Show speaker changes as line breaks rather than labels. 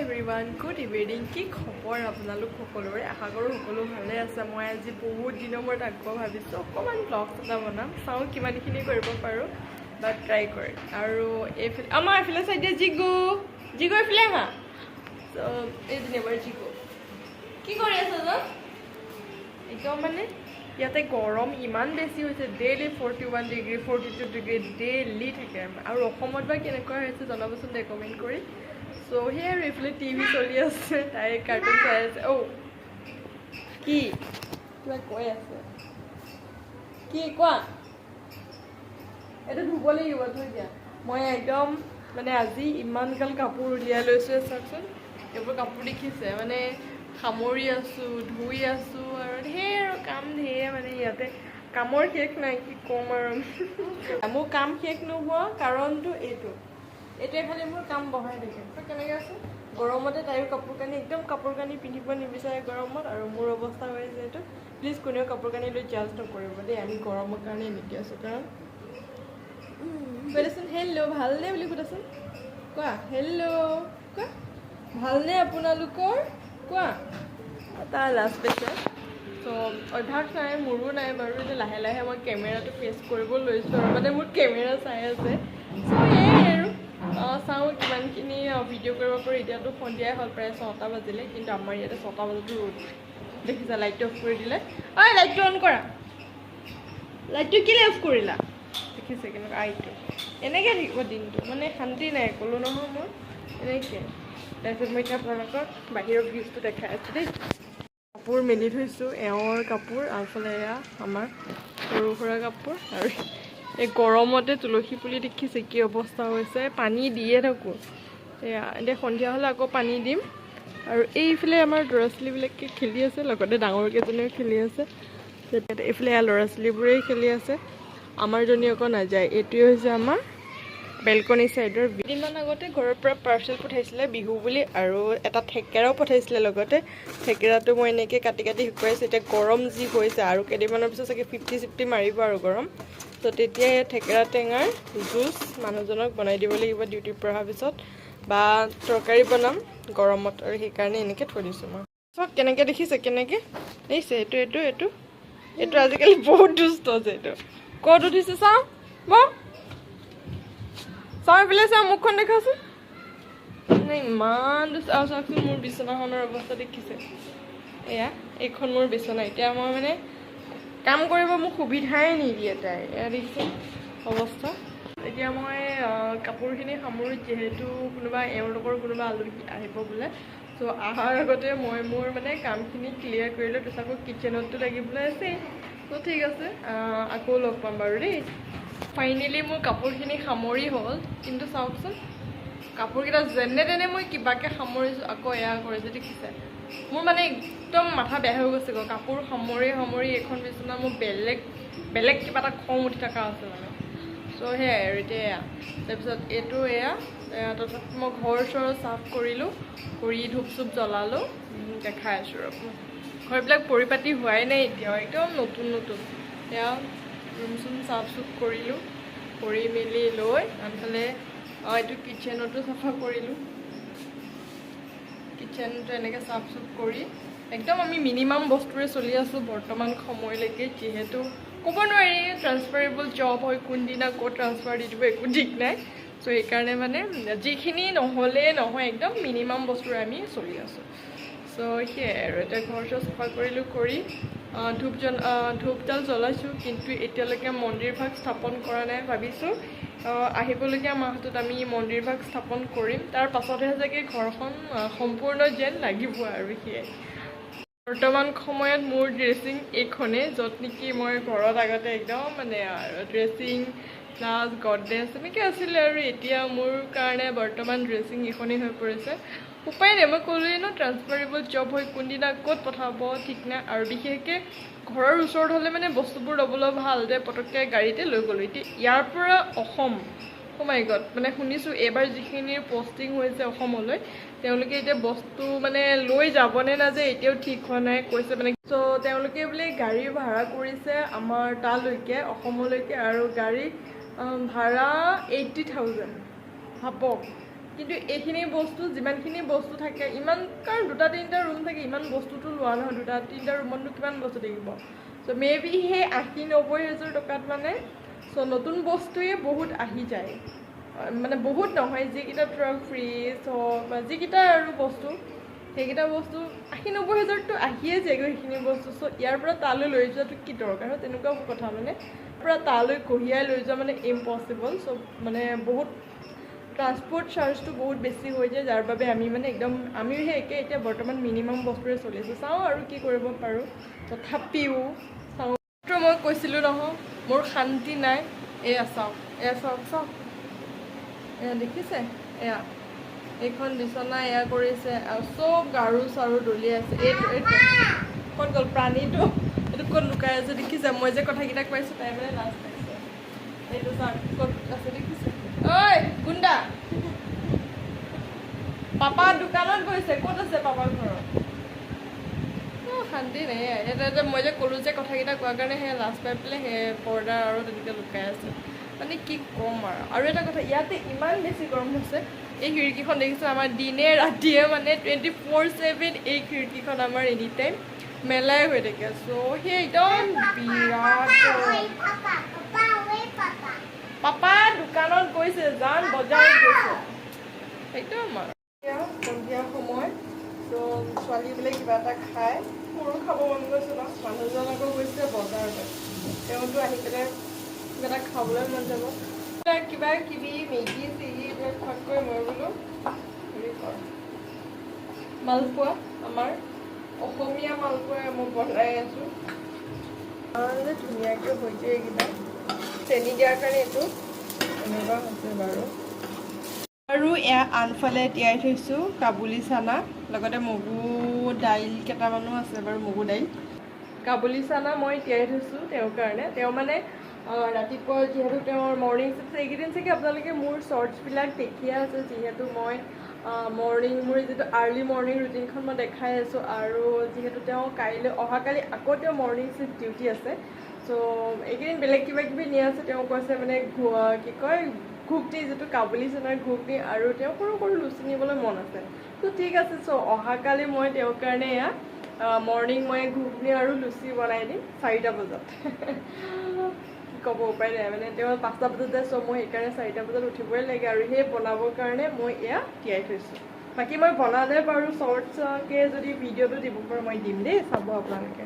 everyone good evening কি খবৰ আপোনালোক সকলোৰে আশা কৰোঁ সকলো ভালে আছে মই আজি বহুত দিনৰ মূৰত আকৌ ভাবিছোঁ অকণমান ব্লগছ এটা বনাম চাওঁ কিমানখিনি কৰিব পাৰোঁ বাট ট্ৰাই কৰিম আৰু এইফালে আমাৰ এইফালে চাইডে জিগু এইফালে আহা ত' এইজনী এবাৰ জিগু কি কৰি আছে ন একদম মানে ইয়াতে গৰম ইমান বেছি হৈছে ডেইলি 41 ডিগ্ৰী 42 ডিগ্ৰী ডেইলি থাকে আৰু অসমত বা কেনেকুৱা হৈছে জনাবচোন দে কমেণ্ট কৰি চ' সেয়া আৰু এইফালে টিভি চলি আছে তাই কাৰ্টুন চাই আছে অ' কি কিবা কৈ আছে কি কোৱা এইটো ধুব লাগিব থৈ দিয়া মই একদম মানে আজি ইমানগাল কাপোৰ উলিয়াই লৈছোঁ চাওকচোন এইবোৰ কাপোৰ দেখিছে মানে সামৰি আছোঁ ধুই আছোঁ আৰু ঢেৰ কাম ঢেৰ মানে ইয়াতে কামৰ শেষ নাই কি ক'ম আৰু মোৰ কাম শেষ নোহোৱা কাৰণটো এইটোৱে খালি মোৰ কাম বঢ়াই থাকে কেনেকৈ আছে গৰমতে তাইৰো কাপোৰ কানি একদম কাপোৰ কানি পিন্ধিব নিবিচাৰে গৰমত আৰু মোৰ অৱস্থা হৈ আছে এইটো প্লিজ কোনেও কাপোৰ কানি লৈ জাজ নকৰিব দেই আমি গৰমৰ কাৰণে এনেকৈ আছোঁ কাৰণ সোধাচোন হেল্ল' ভালনে বুলি সোধাচোন কোৱা হেল্ল' কোৱা ভালনে আপোনালোকৰ কোৱা তাৰ লাষ্ট পাইছে ত' অভ্যাস নাই মোৰো নাই বাৰু এতিয়া লাহে লাহে মই কেমেৰাটো ফেচ কৰিব লৈছোঁ আৰু মানে মোৰ কেমেৰা চাই আছে চ' এয়াই আৰু চাওঁ কিমানখিনি ভিডিঅ' কৰিব পাৰোঁ এতিয়াতো সন্ধিয়াই হ'ল প্ৰায় 6টা বাজিলে কিন্তু আমাৰ ইয়াতে 6টা বজাতো ৰ'দ দেখিছা লাইটটো অফ কৰি দিলে ঐ লাইটটো অন কৰা লাইটটো কেলৈ অফ কৰিলা দেখিছে কেনেকুৱা আইটো এনেকৈ থাকিব দিনটো মানে শান্তি নাই ক'লোঁ নহয় মোৰ এনেকৈ তাৰপিছত মই এতিয়া আপোনালোকক বাহিৰৰ ভিউজটো দেখাই আছোঁ দেই কাপোৰ মেলি থৈছোঁ এওঁৰ কাপোৰ আনফালে এয়া আমাৰ সৰু সুৰা কাপোৰ আৰু এই গৰমতে তুলসী পুলি দেখিছে কি অৱস্থা হৈছে পানী দিয়ে থাকোঁ এয়া এতিয়া সন্ধিয়া হ'লে আকৌ পানী দিম আৰু এইফালে আমাৰ ল'ৰা ছোৱালীবিলাকে খেলি আছে লগতে ডাঙৰকেইজনীও খেলি আছে এইফালে এয়া ল'ৰা ছোৱালীবোৰেই খেলি আছে আমাৰজনী আকৌ নাযায় এইটোৱে হৈছে আমাৰ বেলকনি চাইডৰ দুদিনমান আগতে ঘৰৰ পৰা পাৰ্চেল পঠাইছিলে বিহু বুলি আৰু এটা থেকেৰাও পঠাইছিলে লগতে থেকেৰাটো মই এনেকৈ কাটি কাটি শুকুৱাইছোঁ এতিয়া গৰম যি হৈছে আৰু কেইদিনমানৰ পিছত চাগে 50-50 মাৰিব আৰু গৰম তো তেতিয়া এই থেকেৰা টেঙাৰ জুচ মানুহজনক বনাই দিব লাগিব ডিউটিৰ পৰা অহাৰ পিছত বা তৰকাৰী বনাম গৰমত আৰু সেইকাৰণে এনেকৈ থৈ দিছোঁ মই চব কেনেকৈ দেখিছে কেনেকৈ দেখিছে এইটো আজিকালি বহুত দুষ্ট আছে এইটো ক'ত উঠিছে চাওঁ মই চাওঁ পেলাই চাওঁ মুখখন দেখাচোন ইমান দুষ্ট আৰু চাওকচোন মোৰ বিচনাখনৰ অৱস্থা দেখিছে এয়া এইখন মোৰ বিচনা এতিয়া মই মানে কাম কৰিব মোক সুবিধাই নিদিয়ে তাই এয়া দেখিছে অৱস্থা এতিয়া মই কাপোৰখিনি সামৰি যিহেতু এওঁলোকৰ কোনোবা আলহী আহিব বোলে চ' অহাৰ আগতে মই মোৰ মানে কামখিনি ক্লিয়াৰ কৰিলোঁ তাৰপিছত আকৌ কিটচেনতো লাগিবলৈ আছেই ত' ঠিক আছে আকৌ লগ পাম বাৰু দেই ফাইনেলি মোৰ কাপোৰখিনি সামৰি হ'ল কিন্তু চাওকচোন কাপোৰকেইটা যেনে তেনে মই কিবাকৈ সামৰিছোঁ আকৌ এয়া কৰিছোঁ দেখিছে মোৰ মানে একদম মাথা বেয়া হৈ গৈছে কাপোৰ সামৰি এইখন বিচনা মোৰ বেলেগ কিবা এটা খং উঠি থকা আছে মানে চ' সেয়াই আৰু এতিয়া এয়া তাৰপিছত এইটো এয়া তাৰপিছত মই ঘৰ চৰ চাফ কৰিলোঁ কৰি ধূপ চুপ জ্বলালোঁ দেখাই আছোঁ ৰ'ব ঘৰবিলাক পৰিপাতি হোৱাই নাই এতিয়াও একদম নতুন এয়া ৰুম চুম চাফ চুফ কৰিলোঁ কৰি মেলি লৈ আনফালে এইটো কিটচেনতো চাফা কৰিলোঁ কিটচেনটো এনেকৈ চাফ চুফ কৰি একদম আমি মিনিমাম বস্তুৰে চলি আছোঁ বৰ্তমান সময়লৈকে যিহেতু ক'ব নোৱাৰি ট্ৰান্সফাৰেবল জব হয় কোনদিনা ক'ত ট্ৰান্সফাৰ দি দিব একো ঠিক নাই চ' সেইকাৰণে মানে যিখিনি নহ'লে নহয় একদম মিনিমাম বস্তুৰে আমি চলি আছোঁ চ' সেয়াই আৰু এতিয়া ঘৰ চৰ চাফা কৰিলোঁ কৰি ধূপডাল জ্বলাইছোঁ কিন্তু এতিয়ালৈকে মন্দিৰভাগ স্থাপন কৰা নাই ভাবিছোঁ আহিবলগীয়া মাহটোত আমি মন্দিৰভাগ স্থাপন কৰিম তাৰ পাছতহে চাগে ঘৰখন সম্পূৰ্ণ যেন লাগিব আৰু সেয়াই বৰ্তমান সময়ত মোৰ ড্ৰেছিং এইখনেই য'ত নেকি মই ঘৰত আগতে একদম মানে আৰু ড্ৰেছিং প্লাছ গডৰেজ এনেকৈ আছিলে আৰু এতিয়া মোৰ কাৰণে বৰ্তমান ড্ৰেছিং এইখনেই হৈ পৰিছে উপায় নাই মই ক'লোৱেই ন ট্ৰান্সফাৰেবল জব হৈ কোনদিনা ক'ত পঠাব ঠিক নাই আৰু বিশেষকৈ ঘৰৰ ওচৰত হ'লে মানে বস্তুবোৰ ল'বলৈ ভাল যে পটককৈ গাড়ীতে লৈ গ'লোঁ এতিয়া ইয়াৰ পৰা অসম মাই গড মানে শুনিছোঁ এইবাৰ যিখিনিৰ পষ্টিং হৈছে অসমলৈ তেওঁলোকে এতিয়া বস্তু মানে লৈ যাবনে নাযায় এতিয়াও ঠিক হোৱা নাই কৈছে মানে চ' তেওঁলোকে বোলে গাড়ী ভাড়া কৰিছে আমাৰ তালৈকে অসমলৈকে আৰু গাড়ী ভাড়া 80,000 ভাবক কিন্তু এইখিনি বস্তু যিমানখিনি বস্তু থাকে ইমান কাৰণ 2-3টা ৰুম থাকে ইমান বস্তুটো লোৱা নহয় 2-3টা ৰুমতনো কিমান বস্তু থাকিব চ' মে বি সেই 80-90 হাজাৰ টকাত মানে চ' নতুন বস্তুৱে বহুত আহি যায় মানে বহুত নহয় যিকেইটা ট্ৰাক ফ্ৰিজ হওক বা যিকেইটা আৰু বস্তু সেইকেইটা বস্তু 80-90 হাজাৰতো আহিয়ে যায়গৈ সেইখিনি বস্তু চ' ইয়াৰ পৰা তালৈ লৈ যোৱাটো কি দৰকাৰ হয় তেনেকুৱা কথা মানে পৰা তালৈ কঢ়িয়াই লৈ যোৱা মানে ইম্পচিবল চ' মানে বহুত ট্ৰান্সপৰ্ট চাৰ্জটো বহুত বেছি হৈ যায় যাৰ বাবে আমি মানে একদম আমিও সেই একে এতিয়া বৰ্তমান মিনিমাম বস্তুৰে চলি আছোঁ চাওঁ আৰু কি কৰিব পাৰোঁ তথাপিও চাওঁ মই কৈছিলোঁ নহয় মোৰ শান্তি নাই এয়া চাওক চাওক এয়া দেখিছে এয়া এইখন বিচনা এয়া কৰিছে আৰু চব গাৰু চাৰু দলি আছে এইটো ক'ত গ'ল প্ৰাণীটো এইটো ক'ত লুকাই আছে দেখিছে মই যে কথাকেইটা কৈছোঁ তাই মানে লাজ পাইছে এইটো চাওক ক'ত আছে দেখিছে ঐ গুণ্ডা পাপা দোকানত গৈছে ক'ত আছে পাপাৰ ঘৰত শান্তি নাই এটা মই যে ক'লোঁ যে কথাকেইটা কোৱাৰ কাৰণে সেই লাজ পাই পেলাই সেই পৰ্দা আৰু তেনেকৈ লুকাই আছে মানে কি ক'ম আৰু এটা কথা ইয়াতে ইমান বেছি গৰম হৈছে এই খিৰিকীখন দেখিছোঁ আমাৰ দিনে ৰাতিয়ে মানে 24/7 এই খিৰিকীখন আমাৰ এনি টাইম মেলাই হৈ থাকে চ' সেই একদম বিৰাট পাপা দোকানত গৈছে জান বজাৰত গৈছে একদম সন্ধিয়া সময় ত' ছোৱালীবিলাক কিবা এটা খায় মোৰো খাব মন গৈছে ন মানুহজন আকৌ গৈছে বজাৰলৈ তেওঁতো আহি পেলাই কিবা এটা খাবলৈ মন যাব কিবা কিবি মেগী চেগি এইবিলাক খোৱাতকৈ মই বোলো হেৰি কৰ মালপোৱা আমাৰ অসমীয়া মালপোৱা মই বনাই আছোঁ যে ধুনীয়াকৈ হৈছে এইকেইটা চেনি দিয়াৰ কাৰণে এইটো এনেকুৱা হৈছে বাৰু আৰু এয়া আনফালে তিয়াই থৈছোঁ কাবুলী চানা লগতে মগু দাইল কেইটামানো আছে বাৰু মগু দাইল কাবুলী চানা মই তিয়াই থৈছোঁ তেওঁৰ কাৰণে তেওঁ মানে ৰাতিপুৱা যিহেতু তেওঁৰ মৰ্ণিং চিফ্ট এইকেইদিন চাগে আপোনালোকে মোৰ শ্বৰ্টছবিলাক দেখিয়ে আছে যিহেতু মই মৰ্ণিং মোৰ যিটো আৰ্লি মৰ্ণিং ৰুটিনখন মই দেখাই আছোঁ আৰু যিহেতু তেওঁ অহাকালি আকৌ তেওঁ মৰ্ণিং চিফ্ট ডিউটি আছে চ' এইকেইদিন বেলেগ কিবা কিবি নিয়া আছে তেওঁ কৈছে মানে কি কয় ঘুগনি যিটো কাবুলী চানাৰ ঘুগনি আৰু তেওঁ সৰু সৰু লুচি নিবলৈ মন আছে ত' ঠিক আছে চ' অহাকালি মই তেওঁৰ কাৰণে এয়া মৰ্ণিং মই ঘুগনি আৰু লুচি বনাই দিম 4টা বজাত ক'ব উপায় নাই মানে তেওঁ 5টা বজাত যায় চ' মই সেইকাৰণে 4টা বজাত উঠিবই লাগে আৰু সেই বনাবৰ কাৰণে মই এয়া তিয়াই থৈছোঁ বাকী মই বনালে বাৰু শ্বৰ্টছকৈ যদি ভিডিঅ'টো দিব পাৰোঁ মই দিম দেই চাব আপোনালোকে